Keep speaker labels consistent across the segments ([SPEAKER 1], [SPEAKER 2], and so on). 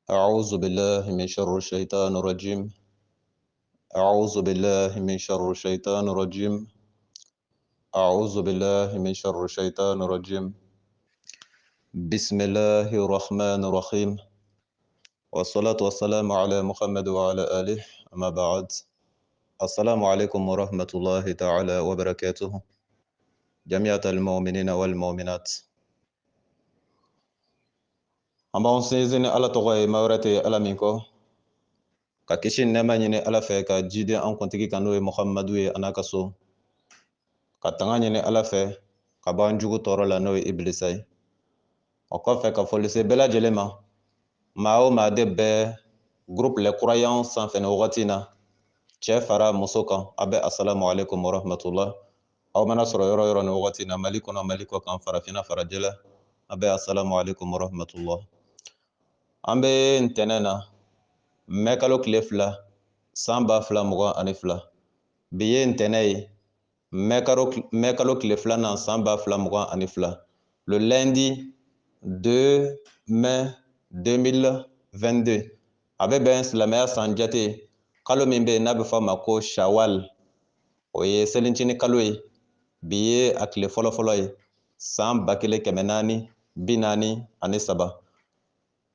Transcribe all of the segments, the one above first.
[SPEAKER 1] أعوذ بالله من شر الشيطان الرجيم. أعوذ بالله من شر الشيطان الرجيم. أعوذ بالله من شر الشيطان الرجيم. بسم الله الرحمن الرحيم. والصلاة والسلام على محمد وعلى آله. أما بعد، السلام عليكم ورحمة الله تعالى وبركاته جميع المؤمنين والمؤمنات. أما سيزن على تغي مورتي على منكو ككشين نما نيني على فيك جيدي أن كنتي كانوا محمد أنا كسو ka tanga ɲini ala fɛ ka b'an jugu tɔɔrɔ la n'o ye ibilisa ye. O kɔfɛ ka foli se bɛɛ lajɛlen ma, maa o maa de bɛ groupe les croyants sanfɛ ni wagati na, cɛ fara muso kan, a bɛ assalamu alaikum warahmatullah. Aw mana sɔrɔ yɔrɔ yɔrɔ ni wagati na, mali kɔnɔ mali kɔ kan, farafinna farajɛla, a bɛ assalamu alaikum warahmatullah. An bɛ ntɛnɛn na mɛ kalo tile 2 san 2022 bi ye ntɛnɛn ye mɛ kalo tile 2nan san 2022, le lundi 2 mai 2022, a bɛ bɛn silamɛya san jate kalo min bɛ yen n'a bɛ fɔ a ma ko shawal, o ye selincini kalo ye. Bi ye a tile fɔlɔfɔlɔ ye san 1443,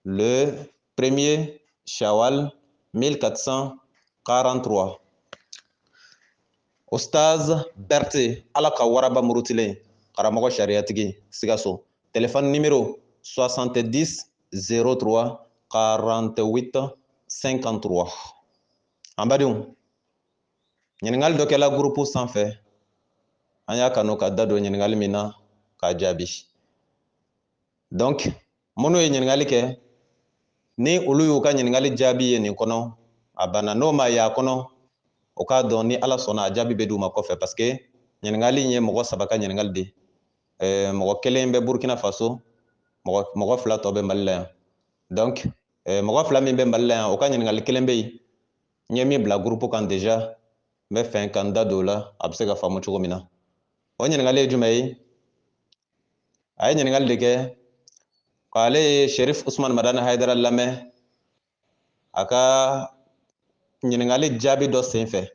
[SPEAKER 1] le 1er shawal 1443. Ostaz Berté ala ka waraba murutilen, karamɔgɔ sariyatigi Sikaso. Téléphone numéro 70 03 48 53. An badenw, ɲininkali dɔ kɛla groupe sanfɛ, an y'a kanu ka da don ɲininkali min na k'a jaabi. Donc minnu ye ɲininkali kɛ, ni olu y'u ka ɲininkali jaabi ye nin kɔnɔ, a banna. N'o ma ye a kɔnɔ, o k'a dɔn ni ala sɔnna a jaabi bɛ d'u ma kɔfɛ, parce que ɲininkali in ye mɔgɔ 3 ka ɲininkali de. Mɔgɔ 1 bɛ Burkina Faso, mɔgɔ 2 tɔ bɛ Mali la yan. Donc mɔgɔ 2 min bɛ Mali la yan, o ka ɲininkali 1 bɛ yen, n ye min bila groupe kan déjà, n bɛ fɛ ka n da don o la, a bɛ se ka faamu cogo min na. O ɲininkali ye jumɛn ye? A ye ɲininkali de kɛ k'ale ye Sherif Usman Madani Hayidara lamɛn a ka ɲininkali jaabi dɔ senfɛ.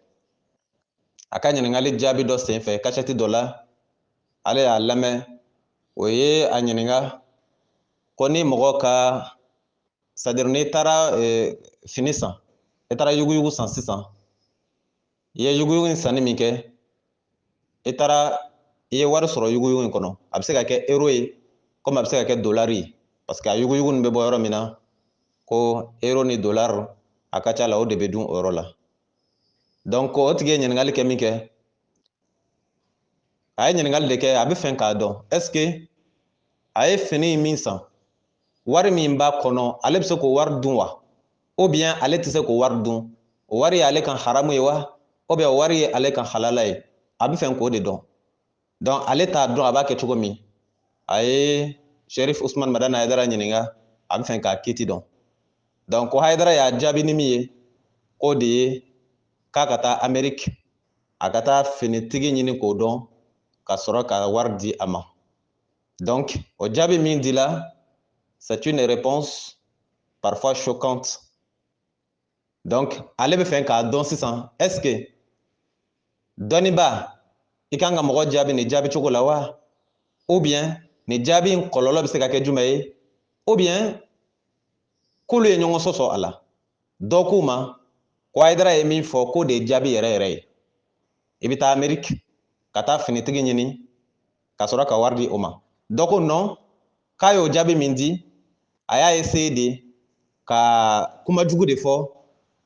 [SPEAKER 1] A ka ɲininkali jaabi dɔ senfɛ kasɛti dɔ la, ale y'a lamɛn. O ye a ɲininka ko ni mɔgɔ ka, c'est à dire n'i taara fini san, i taara yuguyugu san sisan, i ye yuguyugu in sanni min kɛ, i ye wari sɔrɔ yuguyugu in kɔnɔ. A bɛ se ka kɛ euro ye, comme a bɛ se ka kɛ dollar ye, parce que a yuguyugu nin bɛ bɔ yɔrɔ min na, ko euro ni dollar a ka ca la, o de bɛ dun o yɔrɔ la. Donc o tigi ye ɲininkali kɛ min kɛ, a ye ɲininkali de kɛ, a bɛ fɛ k'a dɔn est-ce que a ye fini min san, wari min b'a kɔnɔ, ale bɛ se k'o wari dun wa? Ou bien ale tɛ se k'o wari dun, o wari ye ale kan haramu ye wa? Ou bien o wari ye ale kan halala ye? A bɛ fɛ k'o de dɔn. Donc ale t'a dɔn a b'a kɛ cogo min, a ye Sherif Usman Madani Hayidara ɲininka, a bɛ fɛ k'a kiti dɔn. Donc ko Hayidara y'a jaabi ni min ye, k'o de ye k'a ka taa Amérique, a ka taa finitigi ɲini k'o dɔn, ka sɔrɔ ka wari di a ma. Donc o jaabi min dila, c'est une réponse parfois choquante. Donc ale bɛ fɛ k'a dɔn sisan, est-ce que dɔnniba, i kan ka mɔgɔ jaabi ni jaabi cogo la wa? Ou bien ni jaabi in kɔlɔlɔ bɛ se ka kɛ jumɛn ye? Ou bien k'olu ye ɲɔgɔn sɔsɔ a la. Dɔ k'u ma ko Hayidara ye min fɔ k'o de ye jaabi yɛrɛ yɛrɛ ye. I bɛ taa Amérique ka taa finitigi ɲini ka sɔrɔ ka wari di o ma. Dɔ ko non, k'a y'o jaabi min di, a y'a essayé de ka kuma jugu de fɔ,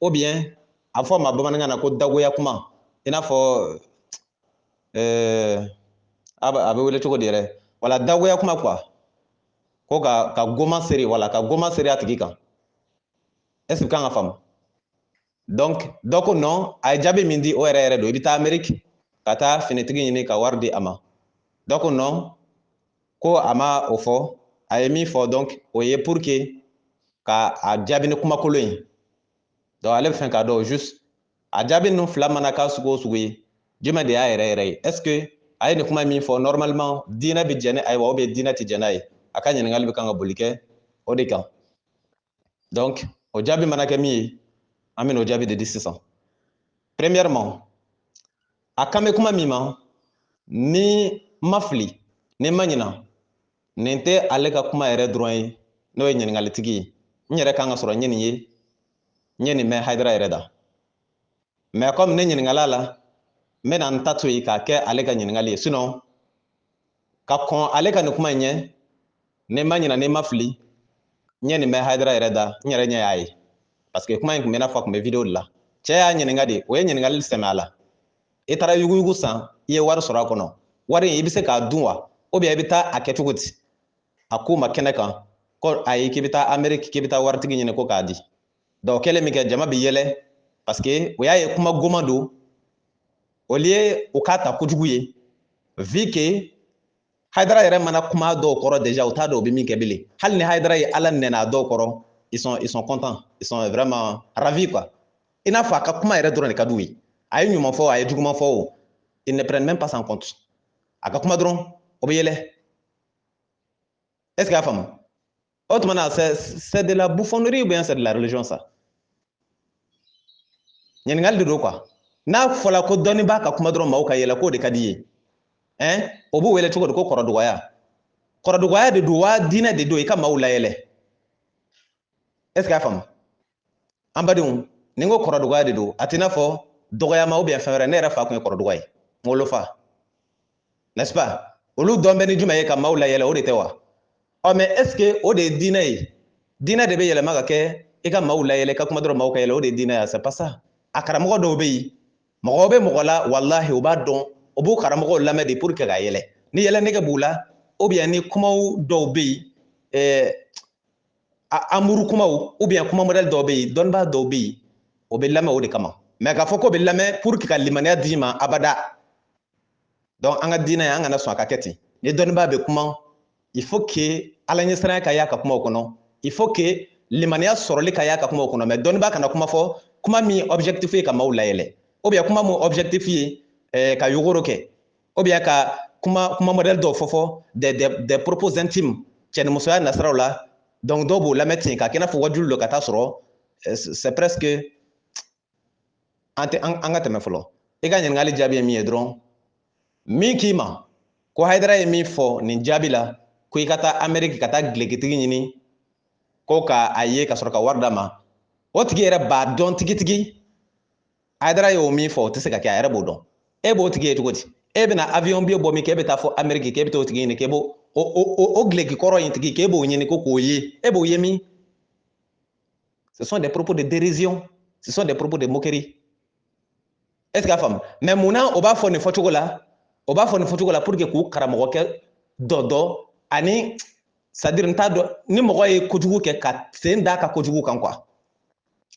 [SPEAKER 1] ou bien a fɔ ma bamanankan na ko dagoya kuma, i n'a fɔ a bɛ wele cogo di yɛrɛ, wala dagoya kuma quoi, ko ka goma seri, wala ka goma seri a tigi kan. Est ce que kan ka faamu? Donc dɔ ko non, a ye jaabi min di o yɛrɛ yɛrɛ don, i bɛ taa Amérique ka taa finitigi ɲini ka wari di a ma. Dɔ ko non, ko a ma o fɔ, a ye min fɔ, donc o ye pour que ka a jaabi ni kumakolon ye. Donc ale bɛ fɛ k'a dɔn juste a jaabi ninnu 2 mana k'a sugu o sugu ye, jumɛn de y'a yɛrɛ yɛrɛ ye? Est ce que a ye nin kuma min fɔ normalement diinɛ bɛ jɛn ni a ye wa, ou bien diinɛ tɛ jɛn n'a ye? A ka ɲininkali bɛ kan ka boli kɛ o de kan. Donc o jaabi mana kɛ min ye an bɛna o jaabi de di sisan. Premièrement a kan bɛ kuma min ma ni ma fili ni ma ɲina nin tɛ ale ka kuma yɛrɛ dɔrɔn ye n'o ye ɲininkalitigi ye n yɛrɛ kan ka sɔrɔ n ye nin ye n ye nin mɛn Hayidara yɛrɛ da mais comme ne ɲininkala la n bɛna n ta to yen k'a kɛ ale ka ɲininkali ye sinon ka kɔn ale ka nin kuma in ɲɛ ni ma ɲina ni ma fili n ye nin mɛn Hayidara yɛrɛ da n yɛrɛ ɲɛ y'a ye parce que kuma in kun bɛ n'a fɔ a kun bɛ vidéo de la cɛ y'a ɲininka de o ye ɲininkali sɛmɛ a la i taara yuguyugu san i ye wari sɔrɔ a kɔnɔ wari in i bɛ se k'a dun wa ou bien i bɛ taa a kɛ cogo di a ko ma kɛnɛ kan ko ayi k'i bɛ taa Amérique k'i bɛ taa waritigi ɲini ko k'a di donc kɛlen min kɛ jama bɛ yɛlɛ parce que o y'a ye kuma goman don au lieu u k'a ta kojugu ye vu que Hayidara yɛrɛ mana kuma dɔw kɔrɔ déjà u t'a dɔn u bɛ min kɛ bilen hali ni Hayidara ye Ala nɛnɛ a dɔw kɔrɔ ils sont contents ils sont vraiment ravis quoi i n'a fɔ a ka kuma yɛrɛ dɔrɔn de ka d'u ye a ye ɲuman fɔ a ye juguman fɔ o ils ne prennent même pas en compte a ka kuma dɔrɔn o bɛ yɛlɛ est-ce que y'a faamu o tuma na c'est de la bouffonnerie ou bien c'est de la religion ça ɲininkali de don quoi n'a fɔla ko dɔnni b'a ka kuma dɔrɔn maaw ka yɛlɛ k'o de ka di ye o b'u wele cogo di ko kɔrɔdɔgɔya kɔrɔdɔgɔya de don wa diinɛ de don i ka maaw layɛlɛ est-ce que y'a faamu an badenw ni n ko kɔrɔdɔgɔya de don a t'i n'a fɔ dɔgɔyama ou bien fɛn wɛrɛ ne yɛrɛ fa kun ye kɔrɔdɔgɔ ye n wolofa n'est-ce pas olu dɔn bɛ ni jumɛn ye ka maaw layɛlɛ o de tɛ wa mais est-ce que o de ye diinɛ ye diinɛ de bɛ yɛlɛma ka kɛ i ka maaw layɛlɛ i ka kuma dɔrɔn maaw ka yɛlɛ o de ye diinɛ ye c'est pas ça a karamɔgɔ dɔw bɛ yen mɔgɔw bɛ mɔgɔ la walahi u b'a dɔn u b'u karamɔgɔw lamɛn de pour que ka yɛlɛ ni yɛlɛ nege b'u la ou bien ni kumaw dɔw bɛ yen amuru kumaw ou bien kuma modèle dɔw bɛ yen dɔnnibaa dɔw bɛ yen o bɛ lamɛn o de kama mais k'a fɔ k'o bɛ lamɛn pour que ka limaniya d'i ma abada donc an ka diinɛ an kana sɔn a ka kɛ ten ni dɔnnibaa bɛ kuma il faut que ala ɲɛsiranya ka y'a ka kumaw kɔnɔ il faut que limaniya sɔrɔli ka y'a ka kumaw kɔnɔ mais dɔnnibaa kana kuma fɔ kuma min objectif ye ka maaw layɛlɛ ou bien kuma min objectif ye ka yogoro kɛ ou bien ka kuma modèle dɔw fɔ des propos intimes cɛnimusoya nasiraw la donc dɔw b'o lamɛn ten k'a kɛ i n'a fɔ wajulu don ka taa sɔrɔ c'est presque an ka tɛmɛ fɔlɔ i ka ɲininkali jaabi ye min ye dɔrɔn min k'i ma ko Hayidara ye min fɔ nin jaabi la ko i ka taa Amérique ka taa gilekitigi ɲini ko k'a ye ka sɔrɔ ka wari d'a ma o tigi yɛrɛ b'a dɔn tigitigi Hayidara ye o min fɔ o tɛ se ka kɛ a yɛrɛ b'o dɔn e b'o tigi ye cogo di e bɛna avion billet bɔ min kɛ e bɛ taa fɔ Amérique k'e bɛ t'o tigi ɲini k'e b'o o gileki kɔrɔ in tigi k'e b'o ɲini ko k'o ye e b'o ye min ce sont des propos de dérision ce sont des propos de moquerie est-ce que y'a faamu mais munna o b'a fɔ nin fɔcogo la o b'a fɔ nin fɔcogo la pour que k'u karamɔgɔkɛ dɔ ani c'est à dire n t'a dɔn ni mɔgɔ ye kojugu kɛ ka sen d'a ka kojugu kan quoi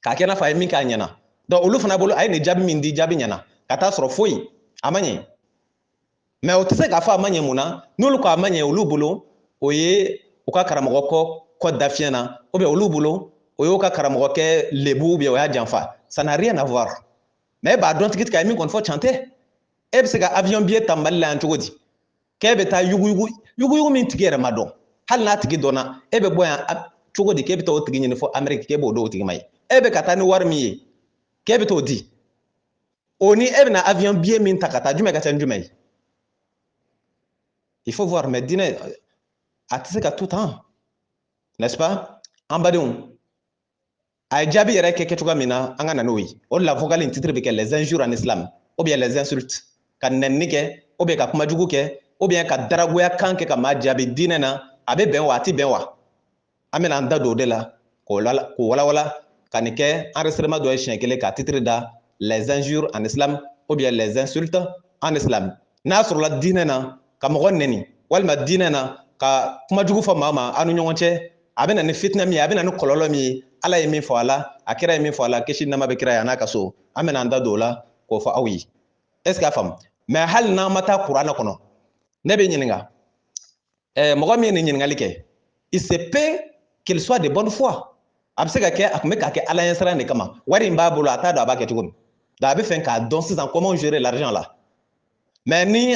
[SPEAKER 1] k'a kɛ i n'a fɔ a ye min k'a ɲɛna donc olu fana bolo a ye nin jaabi min di jaabi ɲɛna ka taa sɔrɔ foyi a ma ɲɛ mais o tɛ se k'a fɔ a ma ɲɛ mun na n'olu ko a ma ɲɛ olu bolo o ye u ka karamɔgɔ kɔ da fiɲɛ na ou bien olu bolo o y'u ka karamɔgɔ kɛ lebu ou bien o y'a janfa ça n'a rien à voir mais e b'a dɔn tigi a ye min kɔni fɔ can tɛ e bɛ se ka avion billet ta Mali la yan cogo di k'e bɛ taa yuguyugu min tigi yɛrɛ ma dɔn hali n'a tigi dɔnna e bɛ bɔ yan cogo di k'e bɛ taa o tigi ɲini fɔ Amérique k'e b'o d'o tigi ma ye e bɛ ka taa ni wari min ye k'e bɛ t'o di o ni e bɛna avion billet min ta ka taa jumɛn ka ca ni jumɛn ye il faut voir mais diinɛ a tɛ se ka tout temps n'est-ce pas an badenw a ye jaabi yɛrɛ kɛ kɛcogoya min na an ka na n'o ye o de la vocal in titre bɛ kɛ les injures en islam ou bien les insultes ka nɛnini kɛ ou bien ka kuma jugu kɛ ou bien ka daragoya kan kɛ ka maa jaabi diinɛ na a bɛ bɛn wa a tɛ bɛn wa an bɛna an da don o de la k'o walawala ka nin kɛ enregistrement dɔ ye siɲɛ kelen ka titre da les injures en islam ou bien les insultes en islam n'a sɔrɔla diinɛ na ka mɔgɔ nɛni walima diinɛ na ka kuma jugu fɔ maa ma aw ni ɲɔgɔn cɛ a bɛ na ni fitinɛ min ye a bɛ na ni kɔlɔlɔ min ye ala ye min fɔ a la a kira ye min fɔ a la kisi nama bɛ kira ye a n'a ka so an bɛna an da don o la k'o fɔ aw ye est-ce que y'a faamu mais hali n'an ma taa kuranɛ kɔnɔ ne bɛ ɲininka mɔgɔ min ye nin ɲininkali kɛ il se peut qu'il soit de bonne foi a bɛ se ka kɛ a tun bɛ k'a kɛ ala ɲɛsiran de kama wari in b'a bolo a t'a dɔn a b'a kɛ cogo min donc a bɛ fɛ k'a dɔn sisan comment gérer l'argent la mais ni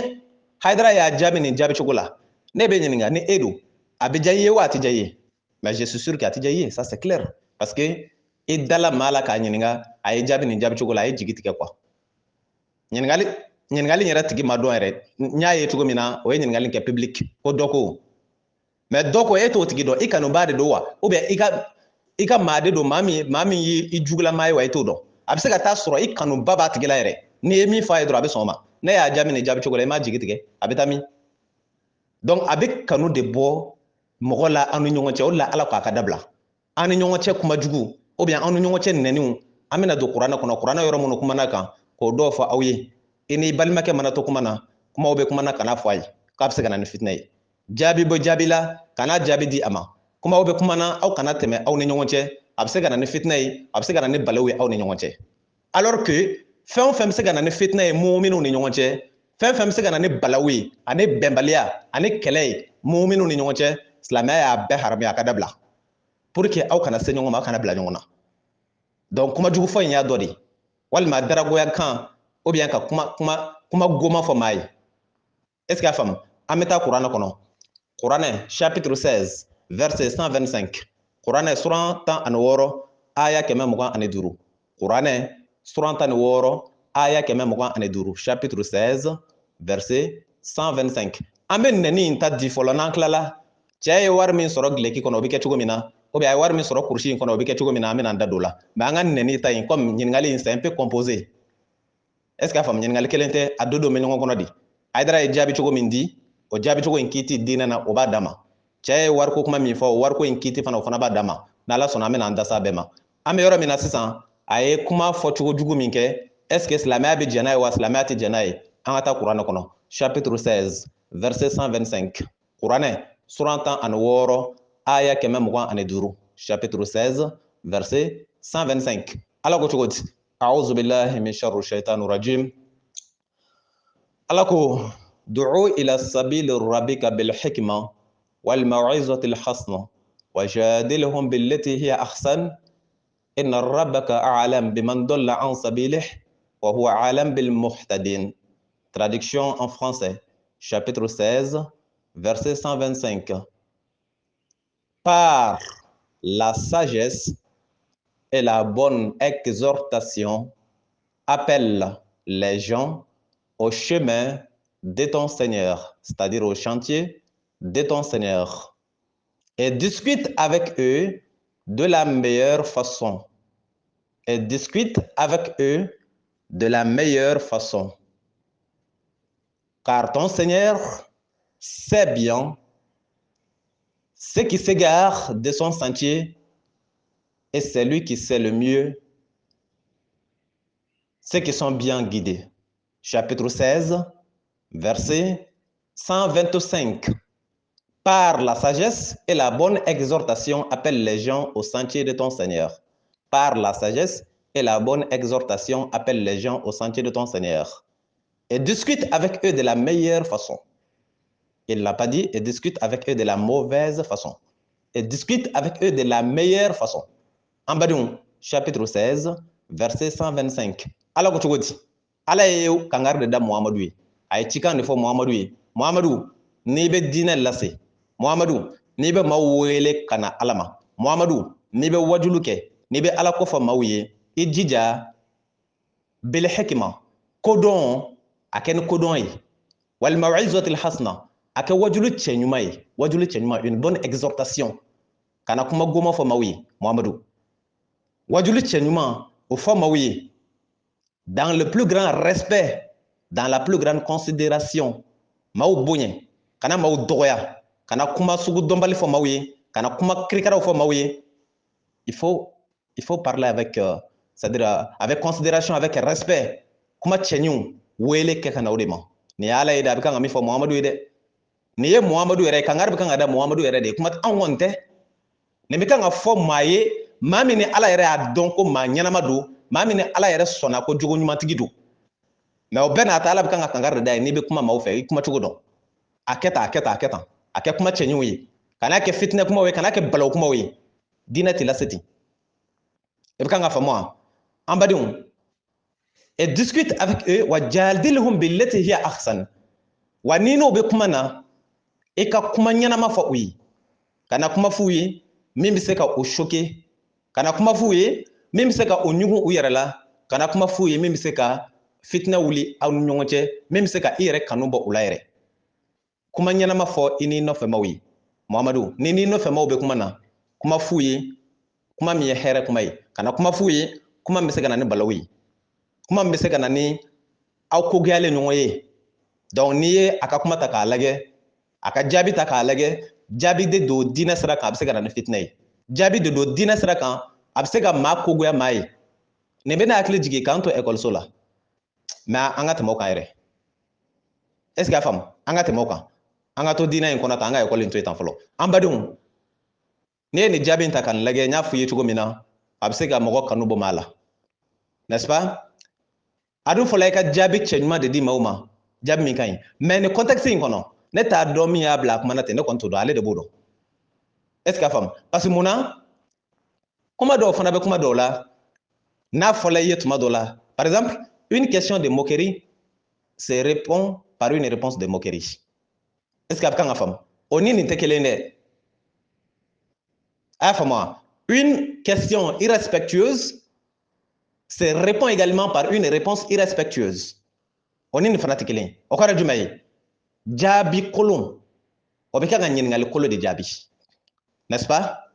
[SPEAKER 1] Hayidara y'a jaabi nin jaabi cogo la ne bɛ ɲininka ni e don a bɛ diya i ye wa a tɛ diya i ye mais je suis sûr que a tɛ diya i ye ça c'est clair parce que i dala mala k'a ɲininga a ye jaabi nin jaabi cogo la a ye jigi tigɛ quoi ɲininkali yɛrɛ tigi ma dɔn yɛrɛ n y'a ye cogo min na o ye ɲininkali kɛ public ko dɔ ko mais dɔ ko e t'o tigi dɔn i kanuba de don wa ou bien i ka maa de don maa min y'i jugulama ye wa i t'o dɔn a bɛ se ka taa sɔrɔ i kanuba b'a tigi la yɛrɛ n'i ye min fɔ a ye dɔrɔn a bɛ sɔn o ma ne y'a jaabi nin jaabi cogo la i m'a jigi tigɛ a bɛ taa min donc a bɛ kanu de bɔ mɔgɔ la an ni ɲɔgɔn cɛ o de la ala k'a ka dabila an ni ɲɔgɔn cɛ kuma jugu ou bien an ni ɲɔgɔn cɛ nɛniw an bɛna don kuranɛ kɔnɔ kuranɛ yɔrɔ minnu kumana kan k'o dɔw fɔ aw ye i ni balimakɛ mana to kuma na kumaw bɛ kuma na kana fɔ a ye k'a bɛ se ka na ni fitinɛ ye jaabi bɔ jaabi la kana jaabi di a ma kumaw bɛ kuma na aw kana tɛmɛ aw ni ɲɔgɔn cɛ a bɛ se ka na ni fitinɛ ye a bɛ se ka na ni balawu ye aw ni ɲɔgɔn cɛ alors que fɛn o fɛn bɛ se ka na ni fitinɛ ye muminw ni ɲɔgɔn cɛ fɛn fɛn bɛ se ka na ni balawu ye ani bɛnbaliya ani kɛlɛ ye muminw ni ɲɔgɔn cɛ silamɛya y'a bɛɛ haramuya a ka dabila pour que aw kana se ɲɔgɔn ma aw kana bila ɲɔgɔn na donc kuma jugu fɔ in y'a dɔ de walima daragoya kan ou bien ka kuma goma fɔ maa ye est ce que a faamu an bɛ taa kuranɛ kɔnɔ kuranɛ chapitre 16 verset 125 kuranɛ suran 16 aya 125 kuranɛ suran 16 aya 125 chapitre 16 verset 125 an bɛ nɛni in ta di fɔlɔ n'an tilala cɛ ye wari min sɔrɔ gileki kɔnɔ o bɛ kɛ cogo min na ou bien a ye wari min sɔrɔ kurusi in kɔnɔ o bɛ kɛ cogo min na an bɛna an da don o la mais an ka nɛni ta in comme ɲininkali in c'est un peu composé est ce que a faamu ɲininkali kelen tɛ a don bɛ ɲɔgɔn kɔnɔ de Aidara ye jaabi cogo min di o jaabi cogo in kiiti diinɛ na o b'a d'a ma cɛ ye wariko kuma min fɔ o wariko in kiiti fana o fana b'a d'a ma n'ala sɔnna an bɛna an da s'a bɛɛ ma an bɛ yɔrɔ min na sisan a ye kuma fɔ cogo jugu min kɛ est ce que silamɛya bɛ jɛn n'a ye wa silamɛya tɛ jɛn n'a ye an ka taa kuranɛ kɔnɔ chapitre 16 verset 125 kuranɛ suran 16 aya 125 chapitre 16 verset 125 ala ko cogo di a'udhu billahi min sharri shaitanir rajim ala ko du'u ila sabili rabbika bil hikma wal mau'izati al hasana wajadilhum billati hiya ahsan inna rabbaka a'lam biman dalla an sabilihi wa huwa a'lam bil muhtadin. Traduction en français, chapitre 16, verset 125. Par la sagesse et la bonne exhortation, appelle les gens au chemin de ton Seigneur, c'est-à-dire au chantier de ton Seigneur, et discute avec eux de la meilleure façon. Et discute avec eux de la meilleure façon. Car ton Seigneur sait bien ceux qui s'égarent de son sentier et c'est lui qui sait le mieux ceux qui sont bien guidés. Chapitre 16, verset 125. Par la sagesse et la bonne exhortation, appelle les gens au sentier de ton Seigneur. Par la sagesse et la bonne exhortation, appelle les gens au sentier de ton Seigneur. Et discute avec eux de la meilleure façon. Il ne l'a pas dit, et discute avec eux de la mauvaise façon. Et discute avec eux de la meilleure façon. En Badioun, chapitre 16, verset 125. Allah ko cogo di? Allah ye kangar de da Muhammadu ye. A ye cikan de fɔ Muhammadu ye. Muhammadu, n'i bɛ diinɛ lase. Muhammadu, n'i bɛ maaw wele ka na Ala ma. Muhammadu, n'i bɛ wajulu kɛ, n'i bɛ Ala ko fɔ maaw ye, i jija bil hikma, kodɔn, a kɛ ni kodɔn ye. Wal mau'izatil hasana, a kɛ wajulu cɛ ɲuman ye. Wajulu cɛ ɲuman, une bonne exhortation. Kana kuma goma fɔ maaw ye, Muhammadu. Wajulu cɛ ɲuman, o fɔ maaw ye. Dans le plus grand respect, dans la plus grande considération. Maaw boɲɛ, kana maaw dɔgɔya, kana kuma sugu dɔnbali fɔ maaw ye, kana kuma kirikaraw fɔ maaw ye. Il faut parler avec, c'est-à-dire avec considération, avec respect. Kuma cɛɲiw wele kɛ ka na o de ma. Ni ye Ala ye dɛ, a bɛ kan ka min fɔ Muhammadu ye dɛ. Ni ye Muhammadu yɛrɛ ye, kangari bɛ kan ka da Muhammadu yɛrɛ de ye. Kuma anw kɔni tɛ. Nin bɛ kan ka fɔ maa ye, maa min ni Ala yɛrɛ y'a dɔn ko maa ɲɛnama don, maa min ni Ala yɛrɛ sɔnna ko jogo ɲumantigi don. Mais o bɛɛ n'a ta Ala bɛ kan ka kangari de da ye n'i bɛ kuma maaw fɛ, i kuma cogo dɔn. A kɛ tan, a kɛ tan, a kɛ tan. A kɛ kuma cɛɲiw ye. Kana kɛ fitinɛ kumaw ye, kana kɛ balawu kumaw ye. Diinɛ tɛ lase ten. I bɛ kan ka faamu wa? An badenw, et discute avec eux wajadilhum billati hiya ahsan. Wa ni n'o bɛ kuma na, i ka kuma ɲɛnama fɔ u ye. Kana kuma f'u ye min bɛ se ka o choquer, kana kuma f'u ye min bɛ se ka o ɲugun u yɛrɛ la kana kuma f'u ye min bɛ se ka fitina wuli aw ni ɲɔgɔn cɛ min bɛ se ka i yɛrɛ kanu bɔ u la yɛrɛ kuma ɲɛnama fɔ i n'i nɔfɛmaw ye Muhamadu ni n'i nɔfɛmaw bɛ kuma na kuma f'u ye kuma min ye hɛrɛ kuma ye kana kuma f'u ye kuma min bɛ se ka na ni balawu ye kuma min bɛ se ka na ni aw kogɛyalen ɲɔgɔn ye donc n'i ye a ka kuma ta k'a lajɛ a ka jaabi ta k'a lajɛ jaabi de don diinɛ sira kan a bɛ se ka na ni fitina ye jaabi de don diinɛ sira kan a bɛ se ka maa kogoya maa ye nin bɛ ne hakili jigin k'an to ekɔliso la mais an ka tɛmɛ o kan yɛrɛ est ce que a faamu an ka tɛmɛ o kan an ka to diinɛ in kɔnɔ tan an ka ekɔli in to yen tan fɔlɔ an badenw n'i ye nin jaabi in ta ka nin lajɛ n y'a f'i ye cogo min na a bɛ se ka mɔgɔ kanu bɔ maa la n'est ce pas a dun fɔla i ka jaabi cɛ ɲuman de di maaw ma jaabi min ka ɲi mais nin contexte in kɔnɔ ne t'a dɔn min y'a bila a kuma na ten ne kɔni t'o dɔn ale de b'o dɔn est ce que a faamu parce que mun na kuma dɔw fana bɛ kuma dɔw la n'a fɔla i ye tuma dɔw la par exemple une question de moquerie se répond par une réponse de moquerie est ce que a bɛ kan ka faamu o ni nin tɛ kelen dɛ a y'a faamu wa une question irrespectueuse se répond également par une réponse irrespectueuse o ni nin fana tɛ kelen ye o kɔrɔ ye jumɛn ye jaabi kolon o bɛ kɛ ka ɲininkali kolon de jaabi n'est ce pas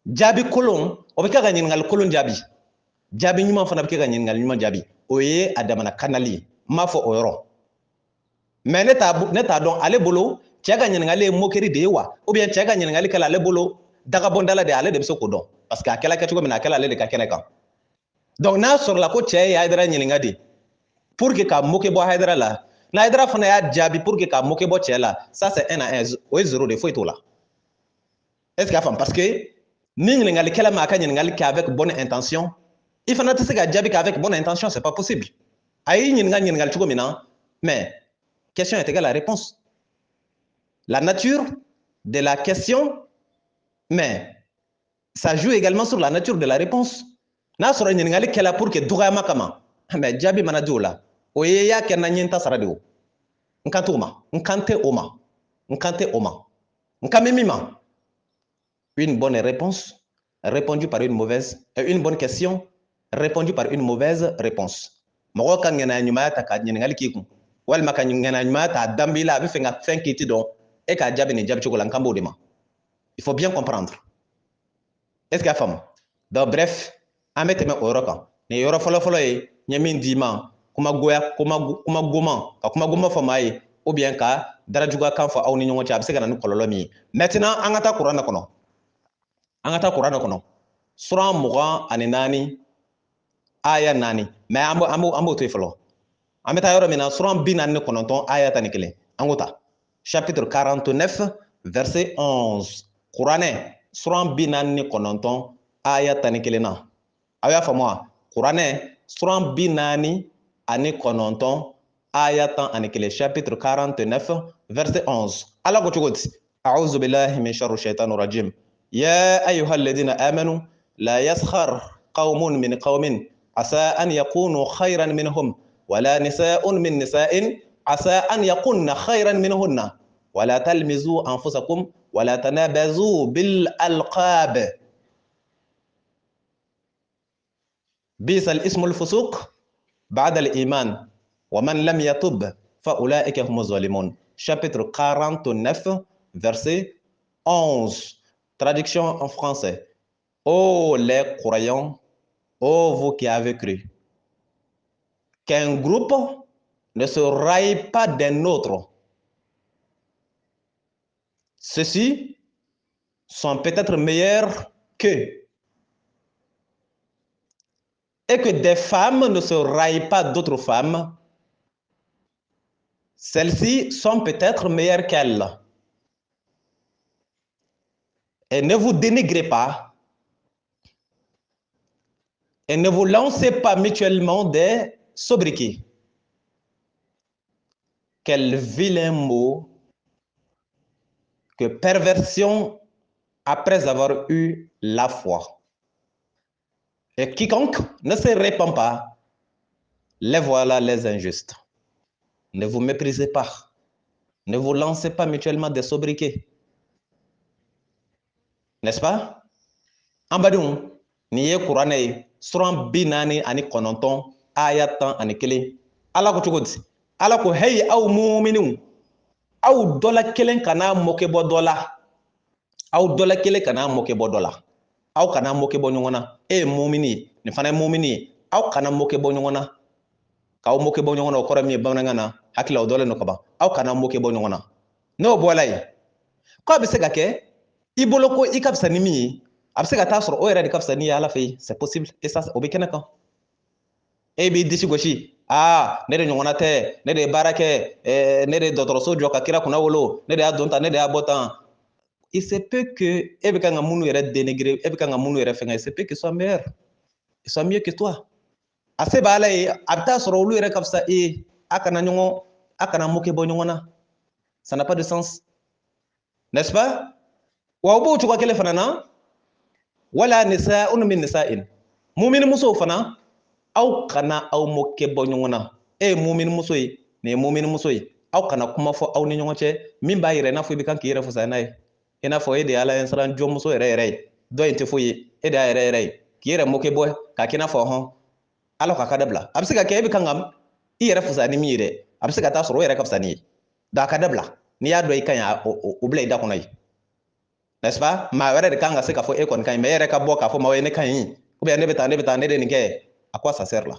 [SPEAKER 1] jaabi kolon o bɛ kɛ ka ɲininkali kolon jaabi jaabi ɲuman fana bɛ kɛ ka ɲininkali ɲuman jaabi o ye a damana kanali ye n m'a fɔ o yɔrɔ mais ne t'a dɔn ale bolo cɛ ka ɲininkali ye moquerie de ye wa ou bien cɛ ka ɲininkali kɛla ale bolo dagabɔndala de ale de bɛ se k'o dɔn parce que a kɛla kɛcogo min na a kɛla ale de ka kɛnɛ kan donc n'a sɔrɔla ko cɛ ye Hayidara ɲininka de pour que ka moquer bɔ Hayidara la na Hayidara fana y'a jaabi pour que ka moquer bɔ cɛ la ça c'est 1 à 1 o ye 0 de foyi t'o la est ce que a faamu parce que ni ɲininkalikɛla ma a ka ɲininkali kɛ avec bonne intention i fana tɛ se ka jaabi kɛ avec bonne intention c'est pas possible a y'i ɲininka ɲininkali cogo min na mais question est égale à réponse la nature de la question mais ça joue également sur la nature de la réponse n'a sɔrɔ ɲininkali kɛla pour que dɔgɔyama kama mais jaabi mana di o la o ye y'a kɛ na ɲɛ ta sara de o n kan t'o ma n kan tɛ o ma n kan tɛ o ma n kan bɛ min ma une bonne réponse répondue par une mauvaise une bonne question répondue par une mauvaise réponse mɔgɔ ka ŋɛnaya ɲumanya ta ka ɲininkali k'i kun walima ka ŋɛnaya ɲumanya ta a danbe la a bɛ fɛ ka fɛn k'i ti dɔn e k'a jaabi nin jaabi cogo la n kan b'o de ma il faut bien comprendre est ce que a faamu donc bref an bɛ tɛmɛ o yɔrɔ kan nin yɔrɔ fɔlɔ-fɔlɔ ye n ye min d'i ma kuma goman ka kuma goman fɔ maa ye ou bien ka darajuguyakan fɔ aw ni ɲɔgɔn cɛ a bɛ se ka na ni kɔlɔlɔ min ye maintenant an ka taa kuranɛ kɔnɔ an ka taa kuranɛ kɔnɔ suran 24 aya 4 mais an b'o to yen fɔlɔ an bɛ taa yɔrɔ min na suran 49 aya 11 an k'o ta chapitre 49 verset 11 kuranɛ suran 49 aya 11 na aw y'a faamu wa kuranɛ suran 49 aya 11 chapitre 49 verset 11 ala ko cogo di a'udhu billahi min sharri shaitanir rajim يا أيها الذين آمنوا لا يسخر قوم من قوم عسى أن يكونوا خيرا منهم ولا نساء من نساء عسى أن يكون خيرا منهن ولا تلمزوا أنفسكم ولا تنابزوا بالألقاب بئس الاسم الفسوق بعد الإيمان ومن لم يتب فأولئك هم الظالمون chapitre 49 verset 11 traduction en français. Ô les croyants, ô vous qui avez cru, qu'un groupe ne se raille pas d'un autre. Ceux-ci sont peut-être meilleurs qu'eux. Et que des femmes ne se raillent pas d'autres femmes. Celles-ci sont peut-être meilleures qu'elles. Et ne vous dénigrez pas. Et ne vous lancez pas mutuellement des sobriquets. Quel vilain mot, que perversion après avoir eu la foi. Et quiconque ne se répand pas, les voilà les injustes. Ne vous méprisez pas. Ne vous lancez pas mutuellement des sobriquets. N'est-ce pas? En badoun, nin ye kuranɛ ye suran 49 aya 11 ala ko cogo di ala ko hey aw mu'minu aw dɔ la kelen kana mɔkɛ bɔ dɔ la aw dɔ la kelen kana mɔkɛ bɔ dɔ la aw kana mɔkɛ bɔ ɲɔgɔn na e ye mu'mini ye nin fana ye mu'mini ye aw kana mɔkɛ bɔ ɲɔgɔn na k'aw mɔkɛ bɔ ɲɔgɔn na o kɔrɔ min ye bamanankan na hakili o dɔlen don ka ban aw kana mɔkɛ bɔ ɲɔgɔn na n'o bɔla yen ko a bɛ se ka kɛ i bolo ko i ka fisa ni min ye a bɛ se ka taa sɔrɔ o yɛrɛ de ka fisa ni ye ala fɛ yen c'est possible et ça o bɛ kɛnɛ kan e b'i disi gosi ne de ɲɔgɔnna tɛ ne de ye baara kɛ ne de ye dɔgɔtɔrɔso jɔ ka kira kunna wolo ne de y'a dɔn tan ne de y'a bɔ tan il se peut que e bɛ kan ka minnu yɛrɛ dénigrer e bɛ kan ka minnu yɛrɛ fɛngɛ il se peut qu'ils soient meilleurs ils sont mieux que toi a se b'ala ye a bɛ taa sɔrɔ olu yɛrɛ ka fisa e ye a kana mɔkɛ bɔ ɲɔgɔn na ça n'a pas de sens n'est-ce pas wa o b'o cogoya kelen fana na wala nisa'un min nisa'in mu'mini musow fana aw kana aw mɔkɛ bɔ ɲɔgɔn na e ye mu'mini muso ye nin ye mu'mini muso ye aw kana kuma fɔ aw ni ɲɔgɔn cɛ min b'a yira i n'a fɔ i bɛ kan k'i yɛrɛ fisaya n'a ye i n'a fɔ e de ye ala ɲɛ siran jɔnmuso yɛrɛ ye dɔ in tɛ foyi ye e de y'a yɛrɛ ye k'i yɛrɛ mɔkɛ bɔ k'a k'i n'a fɔ hɔn ala ka dabila a bɛ se ka kɛ e bɛ kan ka i yɛrɛ fisaya ni min ye dɛ a bɛ se ka taa sɔrɔ o yɛrɛ ka fisa ni ye da ka dabila n'i y'a dɔn i ka ɲi o bila i da kɔnɔ ye n'est-ce pas maa wɛrɛ de kan ka se k'a fɔ e kɔni ka ɲi mais e yɛrɛ ka bɔ k'a fɔ maa ye ne ka ɲi ou bien ne bɛ taa ne de nin kɛ à quoi ça sert là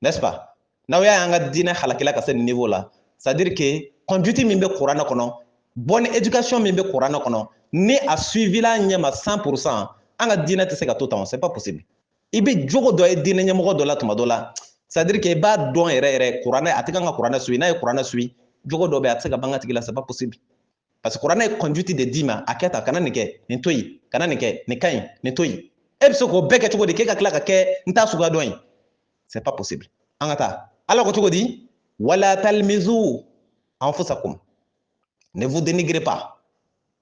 [SPEAKER 1] n'est-ce pas n'aw y'a ye an ka diinɛ halakila ka se nin niveau la c'est à dire que conduite min bɛ kuranɛ kɔnɔ bonne éducation min bɛ kuranɛ kɔnɔ ni a suivi la ɲɛma 100% an ka diinɛ tɛ se ka to tan c'est pas possible i bɛ jogo dɔ ye diinɛ ɲɛmɔgɔ dɔ la tuma dɔ la c'est à dire que i b'a dɔn yɛrɛ kuranɛ a tɛ kan ka kuranɛ suivi n'a ye kuranɛ suivi jogo dɔ bɛ a tɛ se ka ban ka tigi la c'est pas possible parce que kuranɛ ye conduite de d'i ma a kɛ tan kana nin kɛ nin to yen kana nin kɛ nin ka ɲi nin to yen e bɛ se k'o bɛɛ kɛ cogo di k'e ka tila ka kɛ n t'a suguya dɔn ye c'est pas possible an ka taa ala ko cogo di wala talmizu anfusakum ne vous dénigrez pas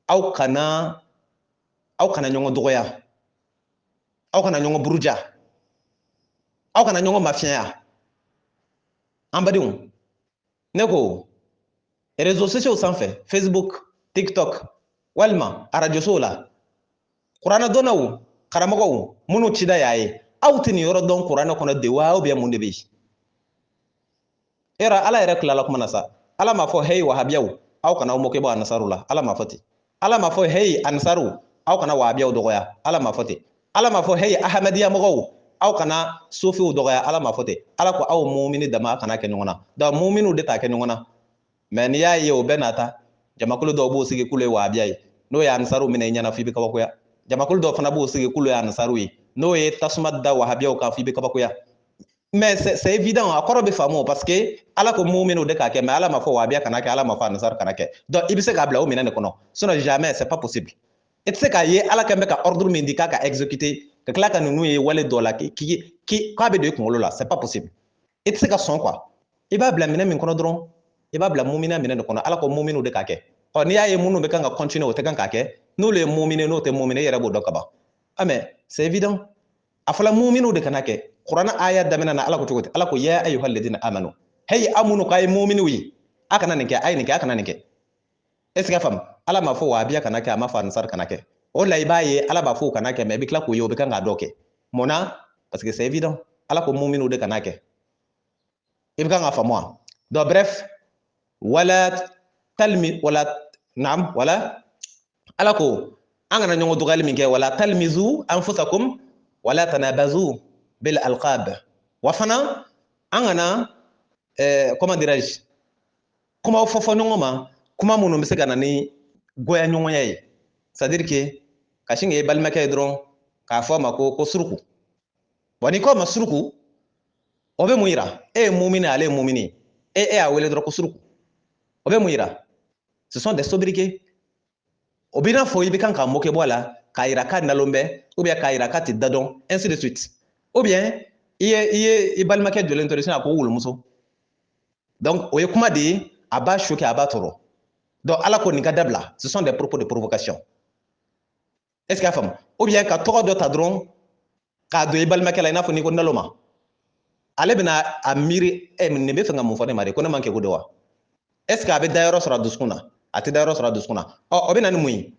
[SPEAKER 1] aw kana ɲɔgɔn dɔgɔya aw kana ɲɔgɔn buruja aw kana ɲɔgɔn mafiɲɛya an badenw ne ko réseaux sociaux sanfɛ Facebook TikTok walima arajosow la kuranɛ dɔnnaw karamɔgɔw minnu cida y'a ye aw tɛ nin yɔrɔ dɔn kuranɛ kɔnɔ de wa ou bien mun de bɛ yen ala yɛrɛ tilala kuma na sa ala m'a fɔ hey wahabiyaw aw kana aw mɔkɛ bɔ anasaru la ala m'a fɔ ten ala m'a fɔ hey anasaru aw kana wahabiyaw dɔgɔya ala m'a fɔ ten ala m'a fɔ hey ahmadiya mɔgɔw aw kana sofiw dɔgɔya ala m'a fɔ ten ala ko aw mu'mini dama a kana kɛ ɲɔgɔn na donc mu'miniw de t'a kɛ ɲɔgɔn na mais n'i y'a ye o bɛɛ nata jamakulu dɔw b'o sigi k'olu ye wahabiya ye n'o ye anasaru minɛ i ɲɛna f'i bɛ kabakoya jamakulu dɔw fana b'o sigi k'olu ye anasaru ye n'o ye tasuma da wahabiyaw kan f'i bɛ kabakoya mais c'est évident a kɔrɔ bɛ faamu parce que ala ko mu'minu de k'a kɛ mais ala m'a fɔ wahabiya kana kɛ ala m'a fɔ anasaru kana kɛ donc i bɛ se k'a bila o minɛn de kɔnɔ sinon jamais c'est pas possible i tɛ se k'a ye ala kɛn bɛ ka ordre min di k'a ka exécuter ka tila ka ninnu ye wale dɔ la k'a bɛ don i kunkolo la c'est pas possible i tɛ se ka sɔn quoi i b'a bila minɛn min kɔnɔ dɔrɔn i b'a bila mu'mina minɛn de kɔnɔ ala ko mu'minu de k'a kɛ n'i y'a ye minnu bɛ kan ka continuer o tɛ kan k'a kɛ n'olu ye mu'mini n'o tɛ mu'mini i yɛrɛ b'o dɔn ka ban ah mais c'est évident a fɔla mu'minu de kana kɛ kuranɛ aya daminɛ na ala ko cogo di ala ko ya ayyuhal ladina amanu hey aw minnu k'a ye mu'minu ye a kana nin kɛ a ye nin kɛ a kana nin kɛ est ce que a faamu ala m'a fɔ wahabiya kana kɛ a m'a fɔ anasaru kana kɛ o la i b'a ye ala b'a fɔ o kana kɛ mais i bɛ tila k'o ye o bɛ kan k'a dɔ kɛ mun na parce que c'est évident ala ko mu'minu de kana kɛ i bɛ kan ka faamu wa donc bref wala ala ko an kana ɲɔgɔn dɔgɔyali min kɛ wala talmizu anfusakum wala tanabazu bil alqab wa fana an kana comment dirais-je kumaw fɔ ɲɔgɔn ma kuma minnu bɛ se ka na ni goya ɲɔgɔnya ye c'est à dire que ka sin k'e balimakɛ ye dɔrɔn k'a fɔ a ma ko suruku bon n'i k'o ma suruku o bɛ mun yira e ye mu'mini ale ye mu'mini e y'a wele dɔrɔn ko suruku o bɛ mun yira ce sont des sobriquets o bɛ n'a fɔ i bɛ kan k'a mɔkɛ bɔ a la k'a yira k'a nalon bɛ ou bien k'a yira k'a tɛ da dɔn ainsi de suite ou bien i ye i balimakɛ jɔlen to sisan a ko wolomuso donc o ye kuma de ye a b'a choquer a b'a tɔɔrɔ donc ala ko nin ka dabila ce sont des propos de provocation est ce que a faamu ou bien ka tɔgɔ dɔ ta dɔrɔn k'a don i balimakɛ la i n'a fɔ n'i ko nalo ma ale bɛna a miiri nin bɛ fɛ ka mun fɔ ne ma de ko ne man kɛ ko de wa est ce que a bɛ da yɔrɔ sɔrɔ a dusukun na a tɛ da yɔrɔ sɔrɔ a dusukun na o bɛ na ni mun ye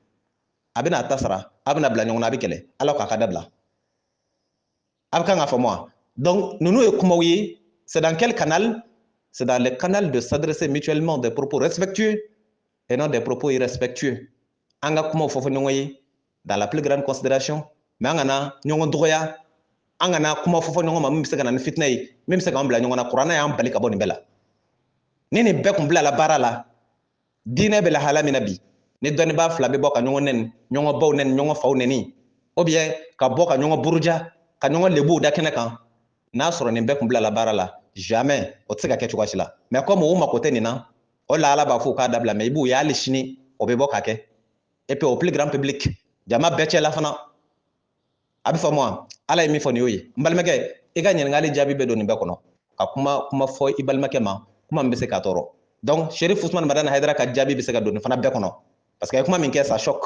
[SPEAKER 1] a bɛna tasara a bɛna bila ɲɔgɔn na a bɛ kɛlɛ ala k'a ka dabila a bɛ kan ka faamu wa donc ninnu ye kumaw ye c'est dans quel canal c'est dans le canal de s'adresser mutuellement des propos respectueux et non des propos irrespectueux an ka kumaw fɔ ɲɔgɔn ye dans la plus grande considération mais an kana ɲɔgɔn dɔgɔya an kana kuma fɔ ɲɔgɔn ma min bɛ se ka na ni fitinɛ ye min bɛ se k'an bila ɲɔgɔn na kuranɛ y'an bali ka bɔ nin bɛɛ la ni nin bɛɛ kun bilala baara la diinɛ bɛ lahala min na bi ni dɔnnibaa fila bɛ bɔ ka ɲɔgɔn nɛni ɲɔgɔn baw nɛni ɲɔgɔn faw nɛni ou bien ka bɔ ka ɲɔgɔn buruja ka ɲɔgɔn lebuw da kɛnɛ kan n'a sɔrɔ nin bɛɛ kun bilala baara la jamais o tɛ se ka kɛ cogoya si la mais comme u mako tɛ nin na o la ala b'a fɔ u k'a dabila mais i b'u ye hali sini o bɛ bɔ ka kɛ et puis au plus grand public jama bɛɛ cɛla fana a bɛ faamu wa ala ye min fɔ nin y'o ye n balimakɛ i ka ɲininkali jaabi bɛ don nin bɛɛ kɔnɔ ka kuma fɔ i balimakɛ ma kuma min bɛ se k'a tɔɔrɔ donc Cherif Ousmane Madani Haidara ka jaabi bɛ se ka don nin fana bɛɛ kɔnɔ parce que a ye kuma min kɛ ça choque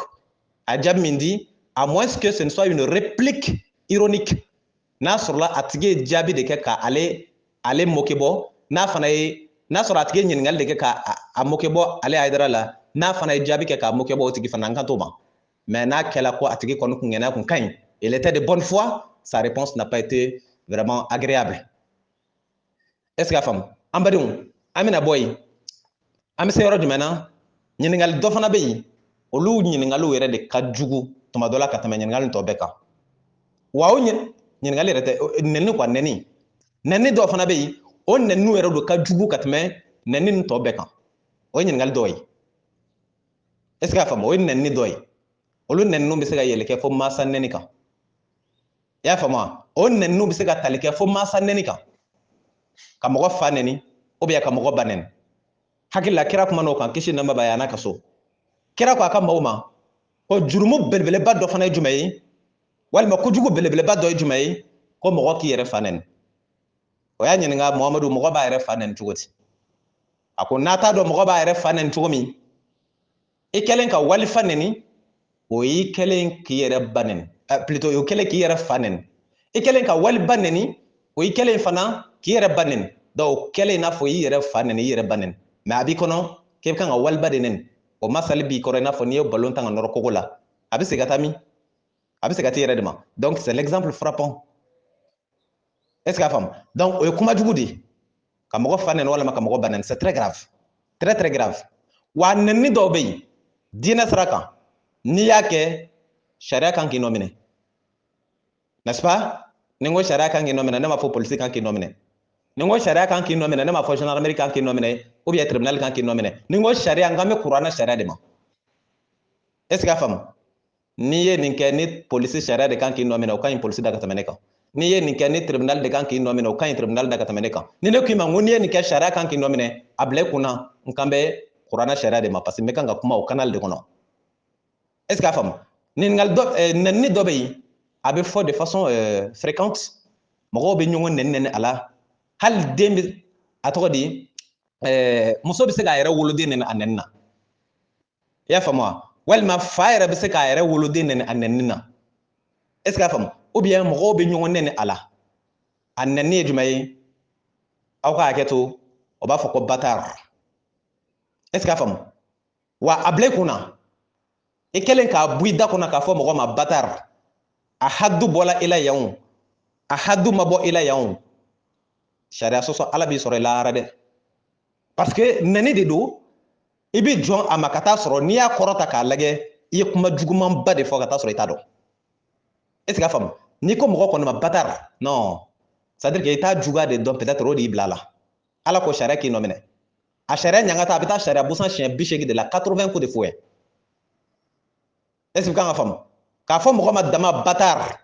[SPEAKER 1] a jaabi min di à moins que ce ne soit une réplique ironique n'a sɔrɔla a tigi ye jaabi de kɛ ka ale moke bɔ n'a fana ye n'a sɔrɔ a tigi ye ɲininkali de kɛ ka moke bɔ ale Haidara la n'a fana ye jaabi kɛ k'a moke bɔ o tigi fana an kan t'o ma mais n'a kɛla ko a tigi kɔni kun ŋɛnɛ kun ka ɲi il était de bonne foi sa réponse n'a pas été vraiment agréable est-ce que a faamu an badenw an bɛna bɔ yen an bɛ se yɔrɔ jumɛn na ɲininkali dɔ fana bɛ yen olu ɲininkaliw yɛrɛ de ka jugu tuma dɔ la ka tɛmɛ ɲininkali tɔ bɛɛ kan wa o ɲininkali yɛrɛ tɛ nɛni quoi nɛni dɔw fana bɛ yen o nɛniw yɛrɛ de ka jugu ka tɛmɛ nɛni tɔ bɛɛ kan o ye ɲininkali dɔw ye est-ce que a faamu o ye nɛni dɔ ye olu nɛniw bɛ se ka yɛlɛ kɛ fo mansa nɛni kan i y'a faamu wa o nɛniw bɛ se ka tali kɛ fo mansa nɛni kan ka mɔgɔ fa nɛni ou bien ka mɔgɔ ba nɛni hakili la kira kuma n'o kan kisi nɛɛma b'a ye a n'a ka so kira ko a ka maaw ma ko jurumu belebeleba dɔ fana ye jumɛn ye walima kojugu belebeleba dɔ ye jumɛn ye ko mɔgɔ k'i yɛrɛ fa nɛni o y'a ɲininka Muhamadu mɔgɔ b'a yɛrɛ fa nɛni cogo di a ko n'a t'a dɔn mɔgɔ b'a yɛrɛ fa nɛni cogo min i kɛlen ka walifa nɛni o y'i kɛlen k'i yɛrɛ ba nɛni plutôt o kɛlen k'i yɛrɛ fa nɛni i kɛlen ka waliba nɛni o y'i kɛlen fana k'i yɛrɛ ba nɛni donc o kɛlen i n'a fɔ i yɛrɛ fa nɛni i yɛrɛ ba nɛni mais a b'i kɔnɔ k'e kan ka waliba de nɛni o masali b'i kɔrɔ i n'a fɔ n'i ye ballon tan ka nɔrɔ kogo la a bɛ se ka taa min a bɛ se ka t'i yɛrɛ de ma donc c'est l'exemple frappant est-ce que a faamu donc o ye kuma jugu de ye ka mɔgɔ fa nɛni walima ka mɔgɔ ba nɛni c'est très grave très très grave wa nɛni dɔw bɛ yen diinɛ sira kan n'i y'a kɛ sariya kan k'i nɔ minɛ n'est-ce pas ni n ko sariya kan k'i nɔ minɛ ne m'a fɔ polisi kan k'i nɔ minɛ ni n ko sariya kan k'i nɔ minɛ ne m'a fɔ gendarmerie kan k'i nɔ minɛ ou bien tribunal kan k'i nɔ minɛ ni n ko sariya n kan bɛ kuranɛ sariya de ma est-ce que a faamu n'i ye nin kɛ ni polisi sariya de kan k'i nɔ minɛ o ka ɲi polisi da ka tɛmɛ ne kan n'i ye nin kɛ ni tribunal de kan k'i nɔ minɛ o ka ɲi tribunal da ka tɛmɛ ne kan ni ne k'i ma n ko n'i ye nin kɛ sariya kan k'i nɔ minɛ a bila i kun na n kan bɛ kuranɛ sariya de ma parce que n bɛ kan ka kuma o canal de kɔnɔ est-ce que a faamu ɲininkali dɔ nɛni dɔ bɛ yen a bɛ fɔ de façon fréquente mɔgɔw bɛ ɲɔgɔn nɛni a la hali den bɛ a tɔgɔ di muso bɛ se k'a yɛrɛ woloden nɛni a nɛni na i y'a faamu wa walima fa yɛrɛ bɛ se k'a yɛrɛ woloden nɛni a nɛni na est-ce que a faamu ou bien mɔgɔw bɛ ɲɔgɔn nɛni a la a nɛni ye jumɛn ye aw ka hakɛ to o b'a fɔ ko bâtard est-ce que a faamu wa a bila i kun na i kɛlen k'a bɔ i da kɔnɔ k'a fɔ mɔgɔ ma bâtard a hadu bɔla i la yan o a hadu ma bɔ i la yan o sariya sɔsɔ ala b'i sɔrɔ i lahara dɛ parce que nɛni de don i bɛ jɔn a ma ka taa sɔrɔ n'i y'a kɔrɔta k'a lajɛ i ye kuma jugumanba de fɔ ka taa sɔrɔ i t'a dɔn est-ce que a faamu n'i ko mɔgɔ kɔni ma bâtard non c'est à dire que i t'a juguya de dɔn peut-être o de y'i bila a la ala ko sariya k'i nɔ minɛ a sariya ɲangata a bɛ taa sariya busan siɲɛ 80 de la 80 coups de fouet est-ce que kan ka faamu k'a fɔ mɔgɔ ma dama bâtard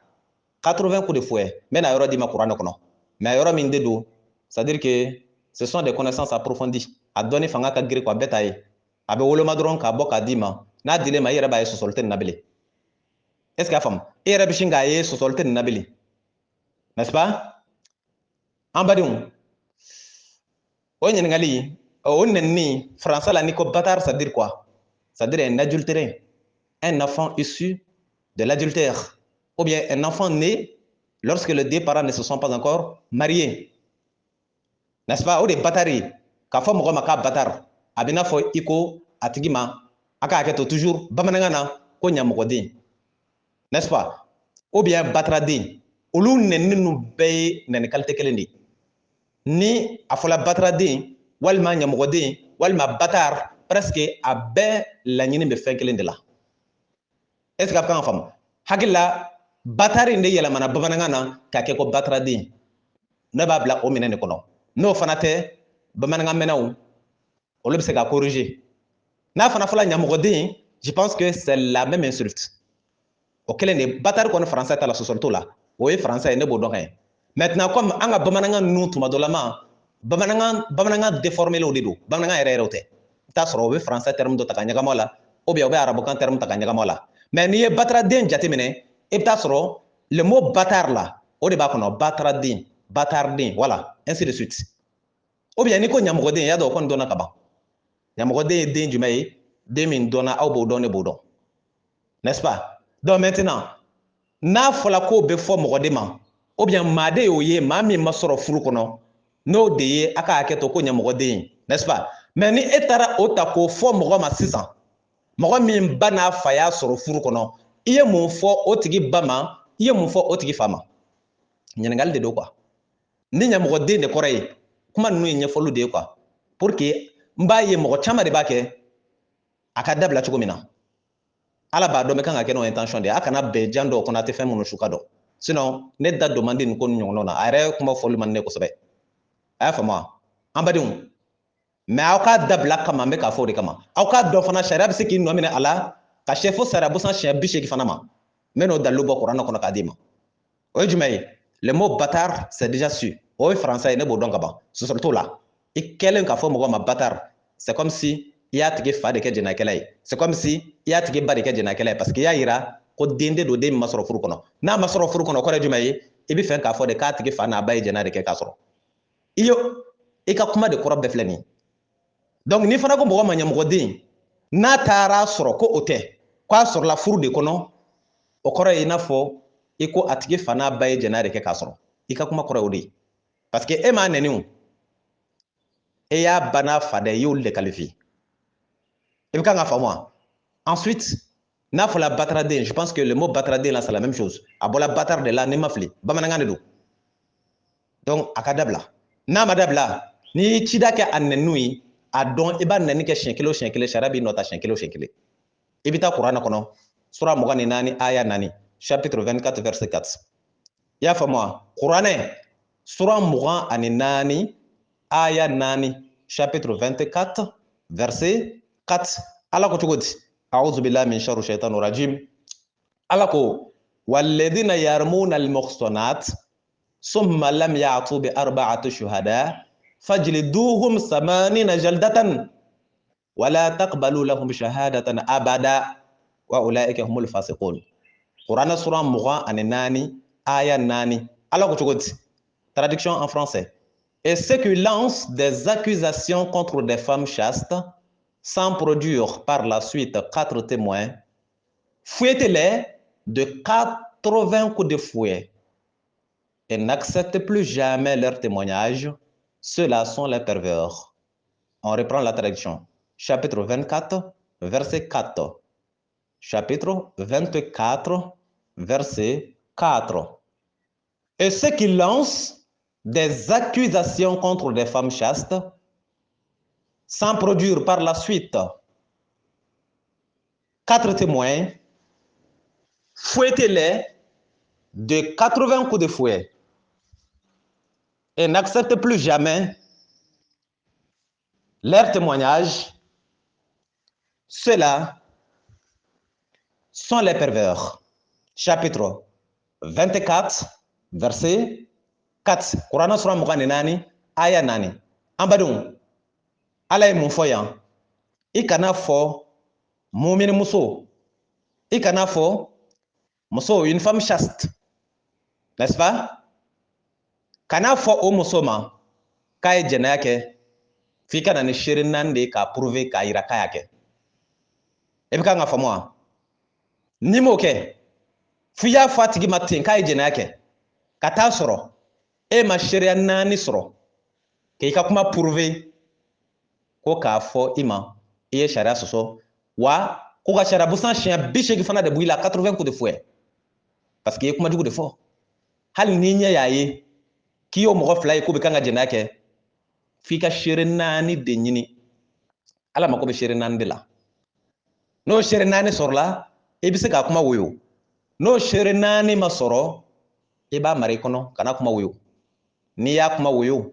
[SPEAKER 1] 80 coups de fouet n bɛna yɔrɔ d'i ma kuranɛ kɔnɔ mais yɔrɔ min de don c'est à dire que ce sont des connaissances approfondies a dɔnni fanga ka girin quoi a bɛɛ t'a ye a bɛ woloma dɔrɔn k'a bɔ k'a d'i ma n'a dil'e ma i yɛrɛ b'a ye sɔsɔli tɛ nin na bilen est-ce que a faamu i yɛrɛ bɛ sin k'a ye sɔsɔli tɛ nin na bilen n'est-ce pas an badenw o ɲininkali o nɛnini français la n'i ko bâtard ça veut dire quoi ça veut dire un adultérin un enfant issu de l'adultère ou bien un enfant né lorsque les deux parents ne se sont pas encore mariés n'est-ce pas o de bâtard ye k'a fɔ mɔgɔ ma k'a bâtard a bɛ n'a fɔ i ko a tigi ma a ka hakɛ to toujours bamanankan na ko ɲamɔgɔden, n'est-ce pas, ou bien batraden, olu nɛni nu bɛɛ ye nɛni qualité kelen de. Ni a fɔla batraden walima ɲamɔgɔden walima batar, presque a bɛɛ laɲini bɛ fɛn kelen de la. Est ce que a bɛ kan ka faamu? Hakili la batari de yɛlɛmana bamanankan na k'a kɛ ko batraden. Ne b'a bila o minɛn de kɔnɔ. N'o fana tɛ bamanankan mɛnnaw olu bɛ se ka corriger. N'a fana fɔla ɲamɔgɔden, je pense que c'est la même insulte. O kelen de batari kɔni français ta la sɔsɔli t'o la. O ye français ye ne b'o dɔn ka ɲɛ. Maintenant comme an ka bamanankan ninnu tuma dɔ lama bamanankan déformé de don. Bamanankan yɛrɛ yɛrɛ o tɛ. I t'a sɔrɔ o bɛ français terme dɔ ta ka ɲagami a la ou bien o bɛ arabukan terme ta ka ɲagami a la. Mais n'i ye batraden jateminɛ i bɛ taa sɔrɔ le mot bâtard la o de b'a kɔnɔ batraden, bâtarden, voilà, ainsi de suite. Ou bien n'i ko ɲamɔgɔden i y'a dɔn o kɔni dɔnna ka ban. Ɲamɔgɔden ye den jumɛn ye? Den min dɔnna aw b'o dɔn ne b'o dɔn. N'est-ce pas? Donc maintenant n'a fɔla k'o bɛ fɔ mɔgɔ de ma ou bien maa de y'o ye maa min ma sɔrɔ furu kɔnɔ n'o de ye a ka hakɛ to ko ɲamɔgɔden, n'est-ce pas? Mais ni e taara o ta k'o fɔ mɔgɔ ma sisan, mɔgɔ min ba n'a fa y'a sɔrɔ furu kɔnɔ, i ye mun fɔ o tigi ba ma, i ye mun fɔ o tigi fa ma? Ɲininkali de don quoi. Ni ɲamɔgɔden de kɔrɔ ye kuma ninnu ye ɲɛfɔliw de ye quoi, pour que n b'a ye mɔgɔ caman de b'a kɛ a ka dabila cogo min na. Ala b'a dɔn bɛ kan ka kɛ n'o intention de ye, a kana bɛn jan dɔw kɔnɔ a tɛ fɛn minnu su ka dɔn. Sinon ne da don man di nin ko nin ɲɔgɔnnaw na, a yɛrɛ kuma fɔli man di ne kosɛbɛ. A y'a faamu wa? An badenw, mais aw k'a dabila kama n bɛ k'a fɔ o de kama. Aw k'a dɔn fana sariya bɛ se k'i nɔ minɛ a la ka se fo sariya busan siɲɛ 80 fana ma. N bɛ n'o dalilu bɔ kuranɛ kɔnɔ k'a d'i ma. O ye jumɛn ye? Le mot bâtard c'est déjà sûr. O ye français ye ne b'o dɔn ka ban. Sɔsɔli t'o la. I kɛlen k'a fɔ mɔgɔ ma bâtard, c'est comme si i y'a tigi fa de kɛ jɛnɛyakɛla ye. C'est comme si i y'a tigi ba de kɛ jɛnɛyakɛla ye parce que i y'a yira ko den de don den min ma sɔrɔ furu kɔnɔ. N'a ma sɔrɔ furu kɔnɔ o kɔrɔ ye jumɛn ye? I bɛ fɛ k'a fɔ de k'a tigi fa n'a ba ye jɛnɛya de kɛ k'a sɔrɔ. I ka kuma de kɔrɔ bɛɛ filɛ nin ye. Donc n'i fana ko mɔgɔ ma ɲamɔgɔden, n'a taara sɔrɔ ko o tɛ, k'a sɔrɔla furu de kɔnɔ, o kɔrɔ ye i n'a fɔ i ko a tigi fa n'a ba ye jɛnɛya de kɛ k'a sɔrɔ. I ka kuma kɔrɔ ye o de ye. Parce que e m'a nɛni o. E y'a ba n'a fa da i y'olu de qualifié. I bɛ kan ka faamu wa? Ensuite, n'a fɔla batraden, je pense que le mot batraden là c'est la même chose. A bɔla bâtard de la n'i ma fili, bamanankan de don. Donc a ka dabila. N'a ma dabila, n'i ye cida kɛ a nɛninu ye, a dɔn i b'a nɛni kɛ siɲɛ kelen o siɲɛ kelen, sariya b'i nɔ ta siɲɛ kelen o siɲɛ kelen. I bɛ taa kuranɛ kɔnɔ, sura 24 aya 4, chapitre 24 verset 4. I y'a faamu wa? Kuranɛ, sura 24 aya 4, chapitre 24 verset 4. Ala ko cogo di? أعوذ بالله من شر الشيطان الرجيم. Ala ko والذين يرمون المحصنات ثم لم يأتوا بأربعة شهداء فاجلدوهم 80 جلدة ولا تقبلوا لهم شهادة أبدا وأولئك هم الفاسقون. Quran sura 24 aya 4. Ala ko cogo di? Traduction en français. Et ceux qui lancent des accusations contre des femmes chastes sans produire par la suite 4 témoins, fouettez-les de 80 coups de fouet et n'acceptez plus jamais leurs témoignages. Ceux-là sont les pervers. On reprend la traduction. Chapitre 24, verset 4. Chapitre 24, verset 4. Et ceux qui lancent des accusations contre des femmes chastes sans produire par la suite 4 témoins, fouettez-les de 80 coups de fouet et n'acceptez plus jamais leurs témoignages. Ceux-là sont les pervers. Chapitre 24, verset 4. Quran sura 24 aya 4. An badenw, Ala ye mun fɔ yan? I kana fɔ mumini muso, i kana fɔ muso, une femme chaste, n'est-ce pas? Kana fɔ o muso ma k'a ye jɛnɛya kɛ f'i ka na ni seere 4 de ye k'a prouver k'a yira k'a y'a kɛ. I bɛ kan ka faamu wa? N'i m'o kɛ f'i y'a fɔ a tigi ma ten k'a ye jɛnɛya kɛ ka taa sɔrɔ e ma seereya 4 sɔrɔ k'i ka kuma prouver ko k'a fɔ i ma i ye sariya sɔsɔ wa ko ka sariya busan siɲɛ 80 fana de bɔ i la 80 coups de fouet parce que i ye kuma jugu de fɔ hali ni ɲɛ y'a ye k'i y'o mɔgɔ 2 ye k'u bɛ kan ka jɛnɛya kɛ f'i ka seere 4 de ɲini ala mako bɛ seere 4 de la n'o seere 4 sɔrɔla i bɛ se k'a kuma woyo n'o seere 4 ma sɔrɔ i b'a mara i kɔnɔ kana kuma woyo n'i y'a kuma woyo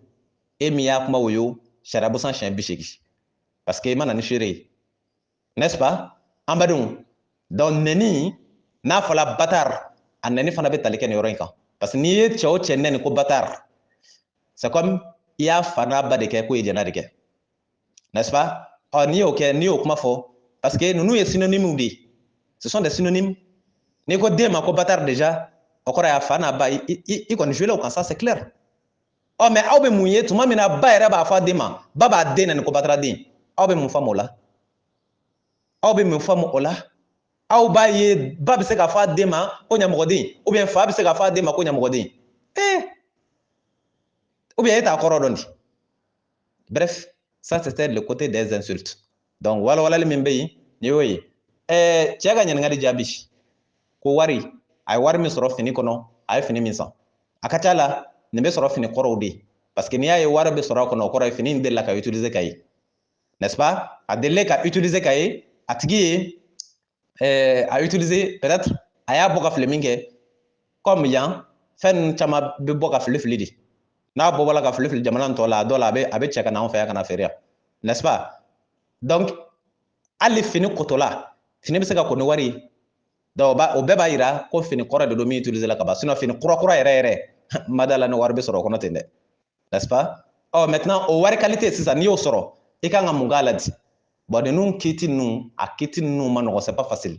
[SPEAKER 1] e min y'a kuma woyo sariya busan siɲɛ 80 parce que i ma na ni seere ye n'est-ce pas an badenw donc nɛni n'a fɔla bâtard a nɛni fana bɛ tali kɛ nin yɔrɔ in kan parce que n'i ye cɛ o cɛ nɛni ko bâtard c'est comme i y'a fa n'a ba de kɛ k'o ye jɛnɛ de kɛ n'est-ce pas n'i y'o kɛ n'i y'o kuma fɔ parce que ninnu ye synonymes de ye ce sont des synonymes n'i ko den ma ko bâtard déjà o kɔrɔ y'a fa n'a ba i kɔni joué la o kan ça c'est clair mais aw bɛ mun ye tuma min na ba yɛrɛ b'a fɔ a den ma ba b'a den nɛni ko bâtarden aw bɛ mun faamu o la aw bɛ mun faamu o la aw b'a ye ba bɛ se k'a fɔ a den ma ko ɲamɔgɔden ou bien fa bɛ se k'a fɔ a den ma ko ɲamɔgɔden ou bien e t'a kɔrɔ dɔn di bref ça c'était le côté des insultes donc walawalali min bɛ yen ni y'o ye cɛ ka ɲininkali jaabi ko wari a ye wari min sɔrɔ fini kɔnɔ a ye fini min san a ka ca la nin bɛ sɔrɔ fini kɔrɔw de parce que n'i y'a ye wari bɛ sɔrɔ a kɔnɔ o kɔrɔ ye fini in delila ka utiliser ka ye n'est-ce pas a delila ka utiliser ka ye a tigi ye a utiliser peut-être a y'a bɔ ka fili min kɛ comme yan fɛn ninnu caman bɛ bɔ ka fili de n'a bɔla ka fili jamana tɔ la a dɔw la a bɛ cɛ ka na anw fɛ yan ka na feere yan n'est-ce pas donc hali fini kotola fini bɛ se ka ko ni wari ye donc o bɛɛ b'a yira ko fini kɔrɔ de don min utiliser la ka ban sinon fini kura yɛrɛ ma d'a la ni wari bɛ sɔrɔ o kɔnɔ ten dɛ n'est-ce pas maintenant o wari qualité sisan n'i y'o sɔrɔ i kan ka mun k'a la di bon ninnu kiti ninnu a kiti ninnu ma nɔgɔn c'est pas facile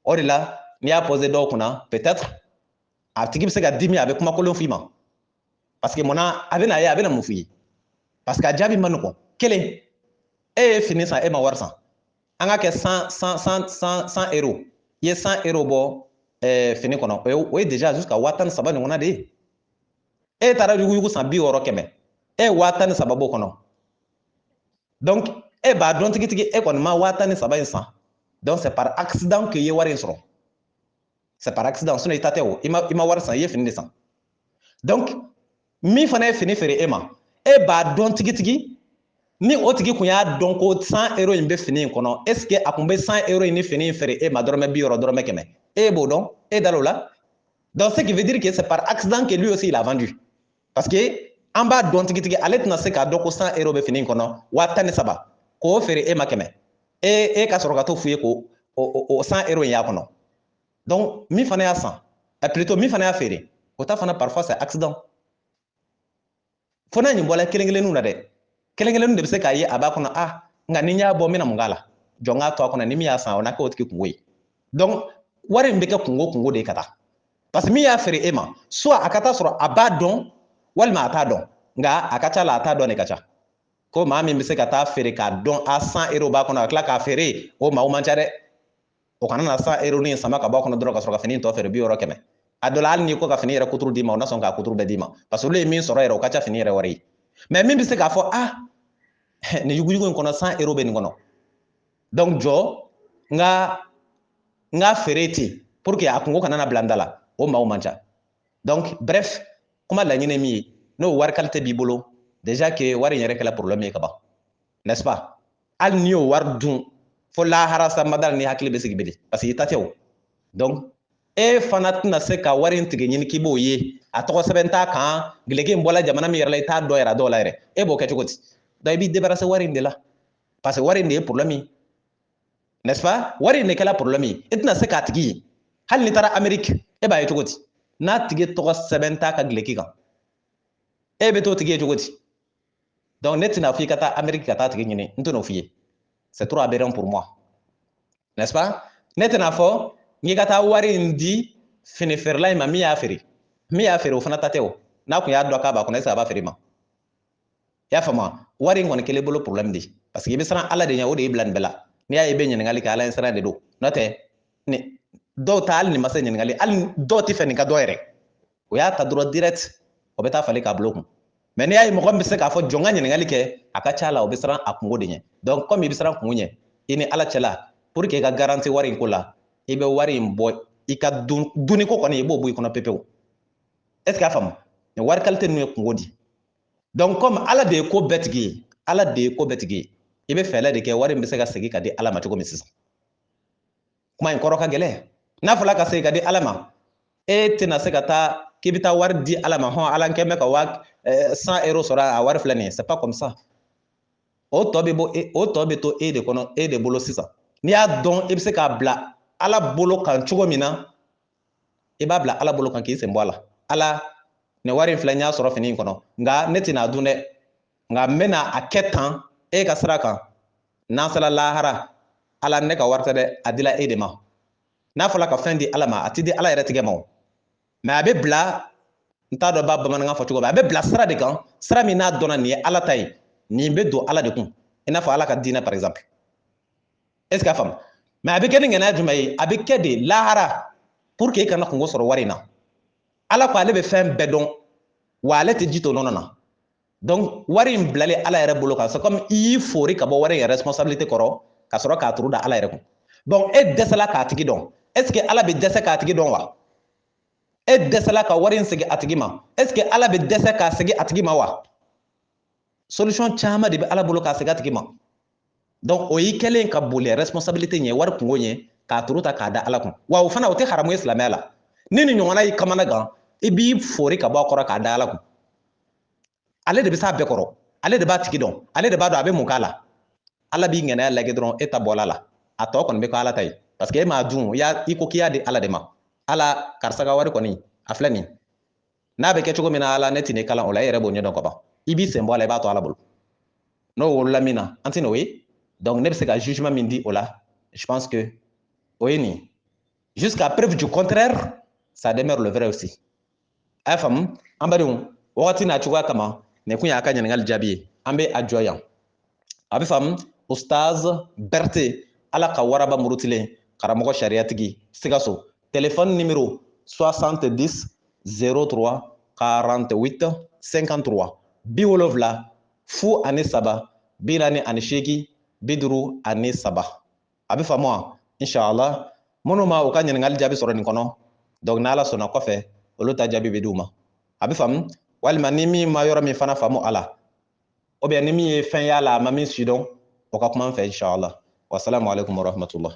[SPEAKER 1] o de la n'i y'a posé dɔw kunna peut-être a tigi bɛ se ka dimi a bɛ kuma kolon f'i ma parce que munna a bɛna ye a bɛna mun f'i ye parce que a jaabi ma nɔgɔn kelen e ye fini san e ma wari san an ka kɛ 100 euros i ye 100 euros bɔ fini kɔnɔ o ye déjà jusqu'à 13 ɲɔgɔnna de ye e taara yuguyugu san 60 kɛmɛ e ye 13 b'o kɔnɔ donc e b'a dɔn tigitigi e kɔni ma 13 in san donc c'est par accident que i ye wari in sɔrɔ c'est par accident sinon i ta tɛ o i ma wari san i ye fini de san donc min fana ye fini feere e ma e b'a dɔn tigitigi ni o tigi kun y'a dɔn ko 100 euros in bɛ fini in kɔnɔ est ce que a kun bɛ 100 euros in ni fini in feere e ma dɔrɔmɛ 60 dɔrɔmɛ 100 e b'o dɔn e dal'o la donc ce qui veut dire que c'est par accident que lui aussi il a vendu parce que an b'a dɔn tigitigi ale tɛna se k'a dɔn ko 100 euros bɛ fini in kɔnɔ 13 k'o feere e ma 100 e ka sɔrɔ ka t'o f'u ye ko o 100 euros in y'a kɔnɔ donc min fana y'a san plutôt min fana y'a feere o ta fana parfois c'est accident fo n'a nin bɔla kelen-kelenninw na dɛ kelen-kelenninw de bɛ se k'a ye a b'a kɔnɔ nka ni n y'a bɔ n bɛna mun k'a la jɔn k'a to a kɔnɔ ni min y'a san o n'a kɛ o tigi kungo ye donc wari in bɛ kɛ kungo de ye ka taa parce que min y'a feere e ma soit a ka taa sɔrɔ a b'a dɔn walima a t'a dɔn nka a ka ca la a t'a dɔn de ka ca ko maa min bɛ se ka taa feere k'a dɔn 100 euros b'a kɔnɔ ka tila k'a feere o maa man ca dɛ o kana na 100 euros ni sama ka bɔ a kɔnɔ dɔrɔn ka sɔrɔ ka fini tɔ feere 60 100 a dɔ la hali n'i ko ka fini yɛrɛ kuturu d'i ma o na sɔn k'a kuturu bɛɛ d'i ma parce que olu ye min sɔrɔ yɛrɛ o ka ca fini yɛrɛ wari ye mais min bɛ se k'a fɔ nin yuguyugu in kɔnɔ 100 euros bɛ nin kɔnɔ donc jɔ n ka feere ten pour que a kungo kana na bila n da la o maaw man ca donc bref kuma laɲini min ye n'o wari qualité b'i bolo déjà que wari in yɛrɛ kɛla problème ye ka ban n'est-ce pas hali n'i y'o wari dun fo lahara samada ni hakili bɛ sigi bele parce que i ta tɛ o donc e fana tɛna se ka wari in tigɛ ɲini k'i b'o ye a tɔgɔ sɛbɛn t'a kan gileki in bɔla jamana min yɛrɛ la i t'a dɔn yɛrɛ a dɔw la yɛrɛ e b'o kɛ cogo di donc i b'i débarrasser wari in de la parce que wari in de ye problème ye n'est-ce pas wari in de kɛla problème ye i tɛna se k'a tigi ye hali n'i taara Amérique e b'a ye cogo di n'a tigi tɔgɔ sɛbɛn t'a ka gileki kan e bɛ t'o tigi ye cogo di donc ne tɛna fɔ i ka taa Amérique ka taa tigi ɲini n tɛn'o f'i ye c'est trop aberrant pour moi n'est-ce pas ne tɛna fɔ n'i ka taa wari in di fini feerela in ma min y'a feere o fana ta tɛ o n'a kun y'a dɔn k'a b'a kɔnɔ est-ce que a b'a feere ma i y'a faamu wari in kɔni kɛlen bolo problème de parce que i bɛ siran Ala de ɲɛ o de y'i bila nin bɛɛ la n'i y'a ye i bɛ ɲininkali kɛ Ala ɲɛ siran de don n'o tɛ dɔw ta hali nin ma se ɲininkali hali dɔw tɛ fɛ nin ka dɔ yɛrɛ o y'a ta dɔrɔn direct o bɛ taa falen k'a bilo kun mais n'i y'a ye mɔgɔ min bɛ se k'a fɔ jɔn ka ɲininkali kɛ a ka ca la o bɛ siran a kungo de ɲɛ donc comme i bɛ siran kungo ɲɛ i ni Ala cɛla pour que ka garanti wari ko la i bɛ wari in bɔ i ka duni ko kɔni i b'o bɔ i kɔnɔ pepewu est ce que a faamu nin wari qualité ninnu ye kungo di donc comme ala de ye ko bɛɛ tigi ye ala de ye ko bɛɛ tigi ye i bɛ fɛɛrɛ de kɛ wari in bɛ se ka segin ka di ala ma cogo min sisan kuma in kɔrɔ ka gɛlɛn n'a fɔra ka segin ka di ala ma e tɛna se ka taa k'i bɛ taa wari di ala ma hɔn ala kɛ mɛ ka 100 € sɔrɔ a wari filɛ nin ye c'est pas comme ça o tɔ bɛ to e de kɔnɔ e de bolo sisan n'i y'a dɔn i bɛ se k'a bila ala bolo kan cogo min na i b'a bila ala bolo kan k'i sen bɔ a la ala nin wari in filɛ n y'a sɔrɔ fini in kɔnɔ nka ne tɛna a dun dɛ nka n bɛna a kɛ tan e ka sira kan n'an sera lahara ala ne ka wari tɛ dɛ a dila e de ma n'a fɔra ka fɛn di ala ma a tɛ di ala yɛrɛ tigɛ ma o mɛ a bɛ bila n t'a dɔn b'a bamanankan fɔ cogo min a bɛ bila sira de kan sira min n'a dɔnna nin ye ala ta ye nin bɛ don ala de kun i n'a fɔ ala ka diinɛ par exemple est ce que a faamu mɛ a bɛ kɛ ni ŋaniya jumɛn ye a bɛ kɛ de lahara pour que i kana kungo sɔrɔ wari in na ala ko ale bɛ fɛn bɛɛ dɔn wa ale tɛ ji to nɔnɔ na donc wari in bilalen ala yɛrɛ bolo kan c'est comme i y'i fori ka bɔ wari in responsabilité kɔrɔ ka sɔrɔ k'a turu da ala yɛrɛ kun donc e dɛsɛla k'a tigi dɔn est ce que ala bɛ dɛsɛ k'a tigi dɔn wa e dɛsɛla ka wari in segin a tigi ma est ce que ala bɛ dɛsɛ k'a segin a tigi ma wa solution caman de bɛ ala bolo k'a segin a tigi ma donc o y'i kɛlen ka boli responsabilité ɲɛ wari kungo ɲɛ k'a turu ta k'a da ala kun wa o fana o tɛ haramu ye silamɛya la ni nin ɲɔgɔnna y'i kamana gan i b'i fori ka bɔ a kɔrɔ k'a da ala kun ale de bɛ s'a bɛɛ kɔrɔ ale de b'a tigi dɔn ale de b'a dɔn a bɛ mun k'a la ala b'i ŋaniya lajɛ dɔrɔn e ta bɔla la a tɔ kɔni bɛ kɛ ala ta ye parce que e m'a dun i ko k'i y'a di ala de ma ala karisa ka wari kɔni a filɛ nin n'a bɛ kɛ cogo min na ala ne tɛ ne kalan o la e yɛrɛ b'o ɲɛdɔn ka ban i b'i sen bɔ a la i b'a to ala bolo n'o wolola min na an tɛ n'o ye donc ne bɛ se ka jugement min di o la je pense que o ye nin jusqu'à preuve du contraire ça demeure le vrai aussi a y'a faamu an badenw wagati n'a cogoya kama nin kun y'a ka ɲininkali jaabi ye an bɛ a jɔ yan a bɛ faamu ustaz Berete ala ka waraba murutilen karamɔgɔ sariyatigi Sikaso téléphone numéro 70 03 48 53 70 fu ani saba 48 53 a bɛ faamu wa inshallah minnu ma u ka ɲininkali jaabi sɔrɔ nin kɔnɔ donc n'ala sɔnna kɔfɛ olu ta jaabi bɛ d'u ma a bɛ faamu walima ni min ma yɔrɔ min fana faamu a la ou bien ni min ye fɛn y'a la a ma min si dɔn o ka kuma an fɛ inshallah wassalamu alaikum warahmatullah